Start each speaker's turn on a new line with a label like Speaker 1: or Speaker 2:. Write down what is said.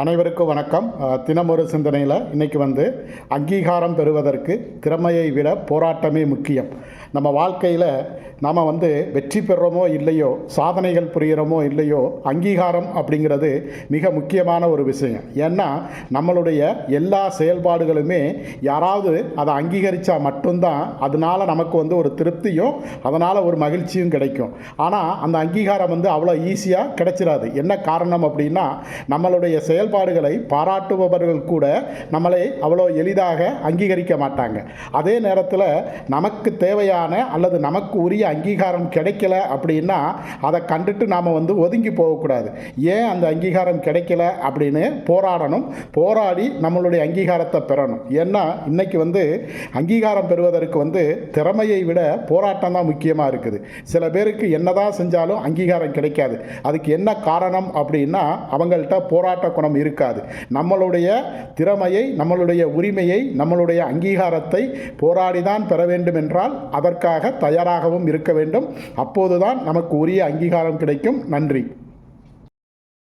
Speaker 1: அனைவருக்கும் வணக்கம். தினமொரு சிந்தனையில் இன்றைக்கி அங்கீகாரம் பெறுவதற்கு திறமையை விட போராட்டமே முக்கியம். நம்ம வாழ்க்கையில் நாம் வெற்றி பெறுறோமோ இல்லையோ, சாதனைகள் புரிகிறோமோ இல்லையோ, அங்கீகாரம் அப்படிங்கிறது மிக முக்கியமான ஒரு விஷயம். ஏன்னா நம்மளுடைய எல்லா செயல்பாடுகளுமே யாராவது அதை அங்கீகரித்தா மட்டும்தான் அதனால் நமக்கு ஒரு திருப்தியும் அதனால் ஒரு மகிழ்ச்சியும் கிடைக்கும். ஆனால் அந்த அங்கீகாரம் அவ்வளோ ஈஸியாக கிடைச்சிடாது. என்ன காரணம் அப்படின்னா, நம்மளுடைய செயல்பாடுகளை பாராட்டுபவர்கள் கூட நம்மளை அவ்வளோ எளிதாக அங்கீகரிக்க மாட்டாங்க. அதே நேரத்தில் நமக்கு தேவையான அல்லது நமக்கு உரிய அங்கீகாரம் கிடைக்கல அப்படின்னா அதை கண்டுட்டு நாம் ஒதுங்கி போகக்கூடாது. ஏன் அந்த அங்கீகாரம் கிடைக்கல அப்படின்னு போராடணும். போராடி நம்மளுடைய அங்கீகாரத்தை பெறணும். ஏன்னா இன்னைக்கு அங்கீகாரம் பெறுவதற்கு திறமையை விட போராட்டம் தான் முக்கியமாக இருக்குது. சில பேருக்கு என்னதான் செஞ்சாலும் அங்கீகாரம் கிடைக்காது. அதுக்கு என்ன காரணம் அப்படின்னா, அவங்கள்ட்ட போராட்ட குணம் இருக்காது. நம்மளுடைய திறமையை, நம்மளுடைய உரிமையை, நம்மளுடைய அங்கீகாரத்தை போராடிதான் பெற வேண்டும் என்றால் அதற்காக தயாராகவும் இருக்க வேண்டும். அப்போதுதான் நமக்கு உரிய அங்கீகாரம் கிடைக்கும். நன்றி.